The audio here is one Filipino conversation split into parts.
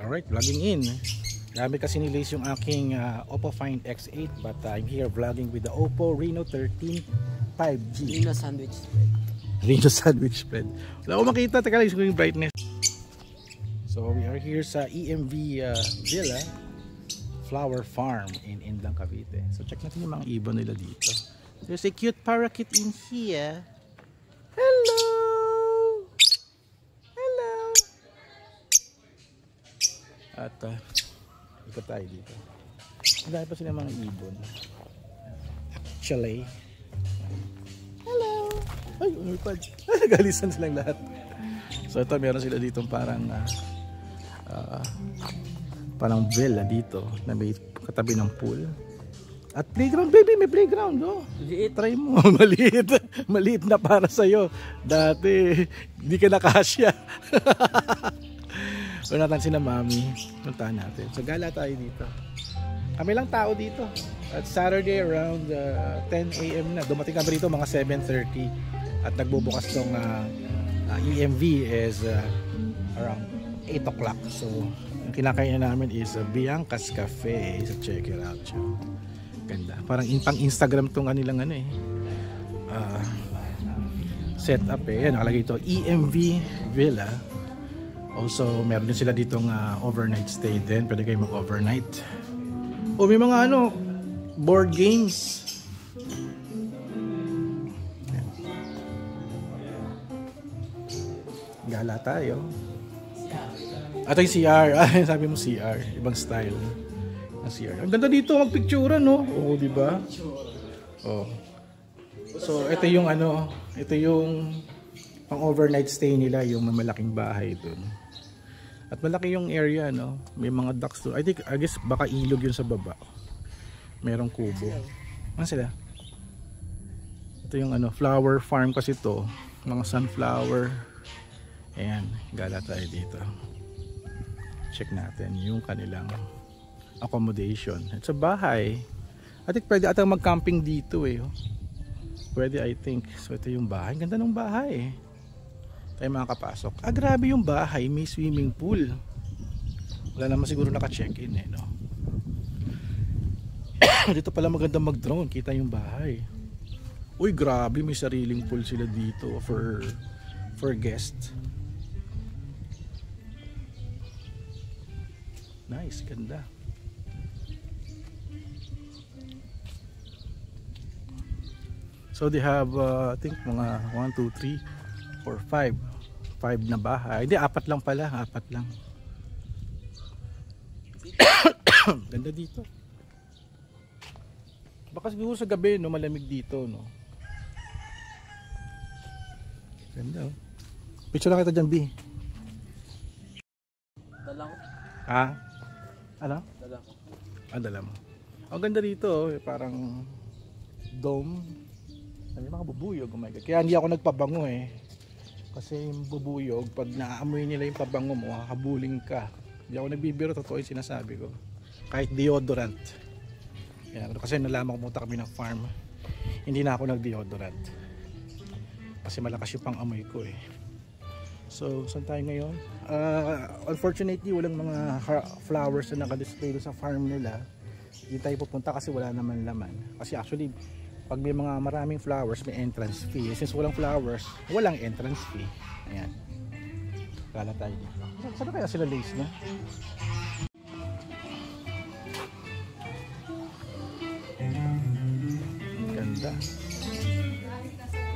Alright, vlogging in. Dami kasi nilays yung aking Oppo Find X8, but I'm here vlogging with the Oppo Reno 13 5G. Reno sandwich spread. Reno sandwich spread. Wala ko makita, teka lang yung brightness. So we are here sa EMV Villa Flower Farm in Indang, Cavite. So check natin yung mga ibon nila dito. There's a cute parakeet in here. Hello! Hello! At ikot tayo dito. Dahil pa sila mga ibon. Actually. Hello! Ay, umipad. Nagalisan silang lahat. So ito, meron sila ditong parang parang villa dito na may katabi ng pool. At playground, baby, may playground, no? Liit. Try mo. Maliit. Maliit na para sa'yo. Dati, hindi ka nakasya. So natin si na mami. Puntahan natin. So gala tayo dito. Kami lang tao dito. At Saturday around 10 AM na. Dumating kami rito mga 7:30. At nagbubukas tong EMV is around 8 o'clock. So yung kinakain namin is Bianca's Cafe. So check it out. Ganda. Parang pang Instagram tong kanilang ano eh. Setup eh. Yan, nakalagay ito. EMV Villa. Also, meron din sila ditong overnight stay din. Pwede kayo mag-overnight. O may mga ano, board games. Yan. Gala tayo. Ito yung CR. Sabi mo CR. Ibang style. CR. Ang ganda dito magpicture, no? Oo, di ba? Oh. So, ito yung ano, ito yung pang overnight stay nila, yung malaking bahay doon. At malaki yung area, no? May mga ducks doon. I guess baka ilog yun sa baba. Merong kubo. Ano sila? Ito yung ano, flower farm kasi to. Mga sunflower. Ayan, gala tayo dito. Check natin yung kanilang accommodation. It's a bahay. I think pwede atang mag-camping dito eh. Pwede, I think. So ito yung bahay. Ganda ng bahay eh. Tayo makakapasok. Grabe yung bahay. May swimming pool. Wala naman siguro naka-check-in eh, no? Dito pala maganda mag-drone. Kita yung bahay. Uy, grabe. May sariling pool sila dito for guests. Nice, ganda. So they have I think mga 1, 2, 3, 4, 5 na bahay. Hindi, 4 lang pala. 4 lang. Ganda dito. Baka siguro sa gabi, no, malamig dito, no. Ganda, oh. Picture lang kita dyan, B. Dala ko. Ha? Ano? Dala ko. Dala mo. Ang ganda dito, oh. Parang dome. May mga bubuyog. Oh my God. Kaya hindi ako nagpabango eh. Kasi yung bubuyog, pag naaamoy nila yung pabango mo, habuling ka. Hindi ako nagbibiro, totoo yung sinasabi ko. Kahit deodorant. Yan, kasi nalaman ko punta kami ng farm. Hindi na ako nag-deodorant. Kasi malakas yung pang-amoy ko eh. So, saan tayo ngayon? Unfortunately, walang mga flowers na naka-display sa farm nila. Hindi tayo pupunta kasi wala naman laman. Kasi actually, pag may mga maraming flowers, may entrance fee. Since walang flowers, walang entrance fee. Ayan. Kala tayo dito. Saan kaya sila lace na? Ganda.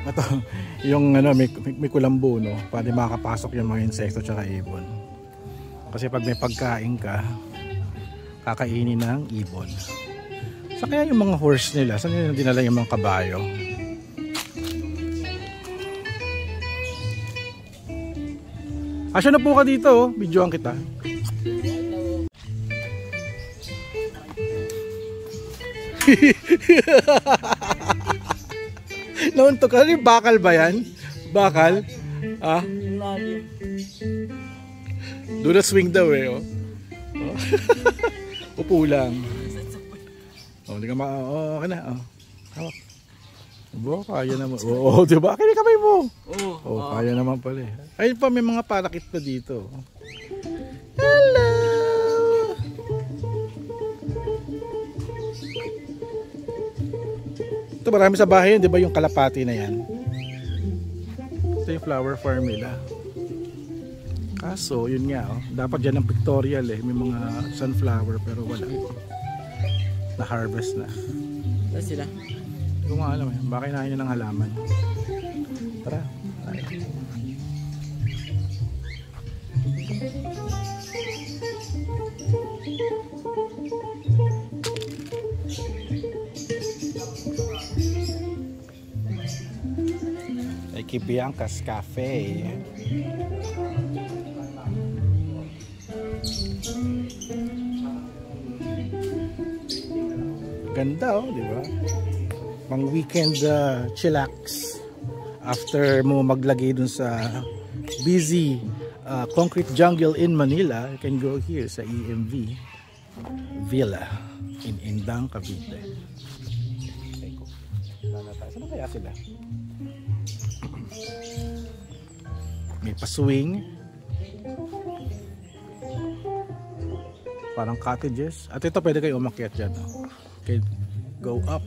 Ito, yung ano, may kulambo, no? Pwede makakapasok yung mga insekto tsaka ibon. Kasi pag may pagkain ka, kakainin ng ibon. Saan kaya yung mga horse nila? Saan nila dinala yung mga kabayo? Asya na po ka dito, oh. Videoan kita. Naunto ka rin, bakal ba yan? Bakal? Ah? Doon na swing daw eh, oh. Upo lang. Oh, hindi ka okay na, oh. Hawak. Bo, kaya naman. Oo, diba? Kaya kamay mo. Oo, kaya naman pala eh. Ayun pa, may mga parakit pa dito. Hello! Ito marami sa bahay yun, di ba yung kalapati na yan? Ito yung flower farm nila. Kaso, yun nga, oh, dapat dyan ang pictorial eh. May mga sunflower pero wala. Na-harvest na. Saan sila? Hindi ko nga alam eh. Baka inahin nyo ng halaman. Tara. Ay. Kay Bianca's Cafe. Ganda oh, di ba? Pang weekend chillax after mo maglagay dun sa busy concrete jungle in Manila. You can go here sa EMV Villa in Indang, Cavite. Saan kaya sila? May paswing, parang cottages. At ito pwede kayo umakyat dyan, no? Okay, go up.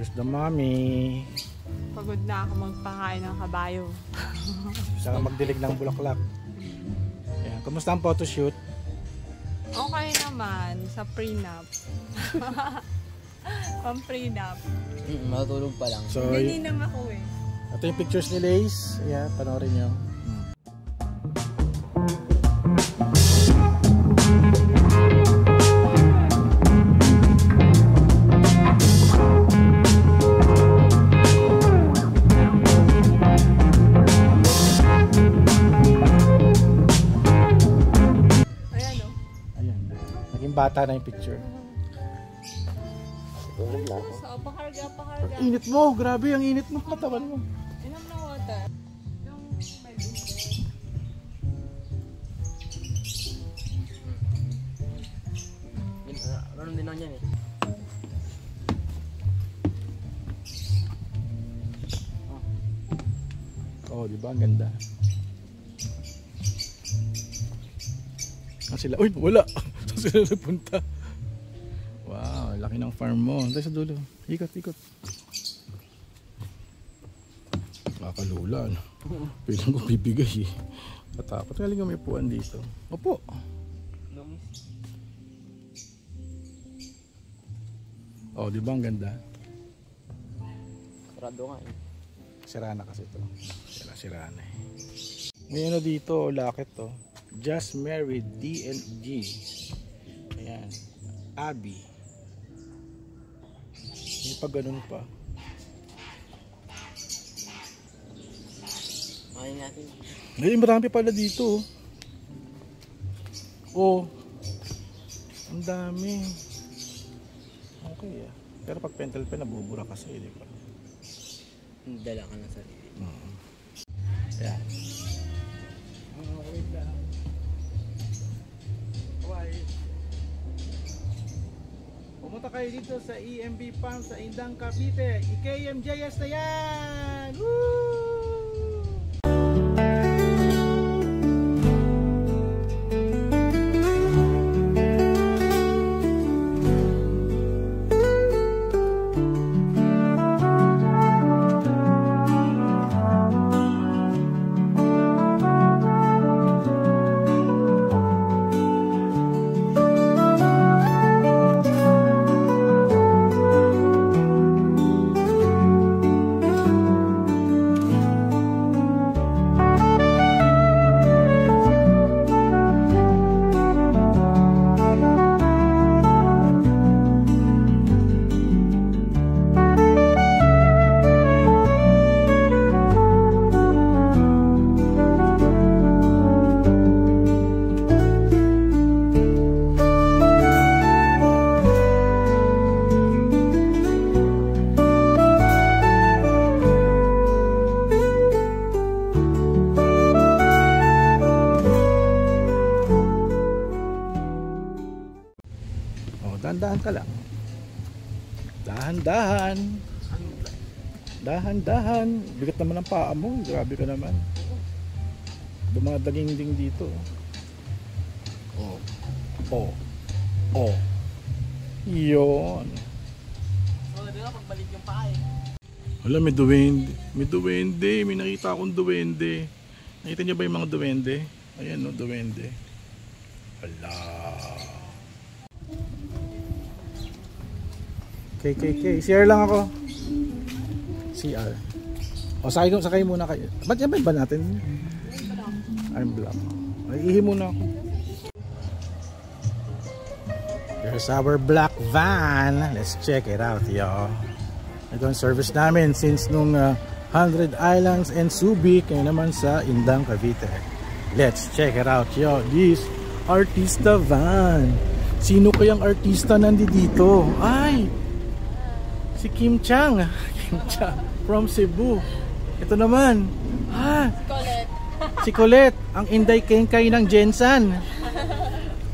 Here's the mommy. Pagod na ako magpakain ng kabayo. Saka magdilig ng bulaklak. Ayan. Kumusta ang photoshoot? Okay naman, sa prenup. Pang prenup. Matulog pa lang. So, Ganinam ako eh. ito yung pictures ni Lace. Ayan, panoorin nyo. Bata na yung picture. So, pakarga. Init mo, grabe ang init mo, katawan mo. Inom ng water. Yung Ganun din lang yan eh. Oh, di ba? Ang ganda. Sila, uy, wala. Saan sila napunta? Wow, laki ng farm mo. Tayo sa dulo. Ikot. Kakalula, no? Pilang ko bibigay eh. Katakot. Galing may upuan dito. Opo. Oh, di ba ang ganda? Sarado nga eh. Sira na kasi ito. Sira na eh. May ano dito, lakit to. Just Married D&G. Ayan. Abby. May pa ganun pa. Ayun natin. Ay, marami pala dito. Oh. Ang dami. Okay ah. Pero pag pentel pen, nabubura kasi, di ba? Dala ka ng sarili. Ayan. Wait lang. Pumunta kayo dito sa EMB Farm sa Indang, Cavite. IKMJS na yan! Woo! Dahan-dahan ka lang. Dahan-dahan. Dahan-dahan. Bigat naman ang paa mo. Grabe ka naman. Dumadaging-ding dito. Oh. Oh. Oh. Yun. So, di ba pagbalik yung paa eh. Wala, may duwende. May duwende. May nakita akong duwende. Nakita niyo ba yung mga duwende? Ayan no, duwende. Hala. KKK. CR lang ako. CR. O, sakay muna kayo. Ba't yan ba natin? I'm black. Ay, ihi muna ako. There's our black van. Let's check it out, yo. Ito ang service namin since nung 100 Islands and Subic. Ngayon naman sa Indang, Cavite. Let's check it out, yo. This artista van. Sino kayang artista nandito? Ay! Si Kim Chang. Kim Chang from Cebu. Ito naman. Colette. Si Colette, ang Inday Kenkay ng Jensan.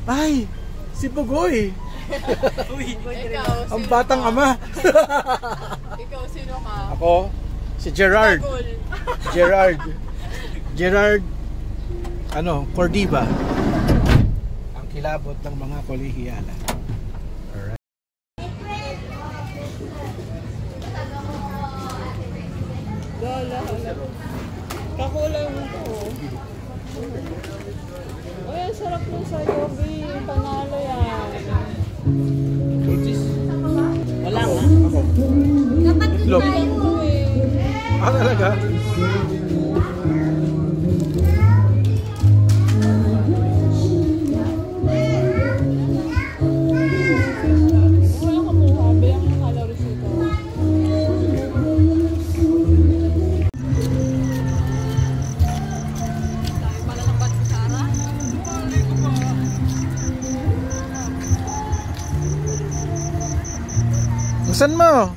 Ay, si Pugoy. Ikaw, Ang batang ama. ikaw, sino ka? Ako, si Gerard. Gerard, Cordiva. Ang kilabot ng mga kolehiyala. Lola, kakulay mo to. Uy, ang sarap ng sayobi. Panalo yan. Wala nga. Ako. Itlog. Ito eh. Talaga? Wala ka mo, habi ang calories ito. Tayo pala ng bat si Sarah. Saan mo?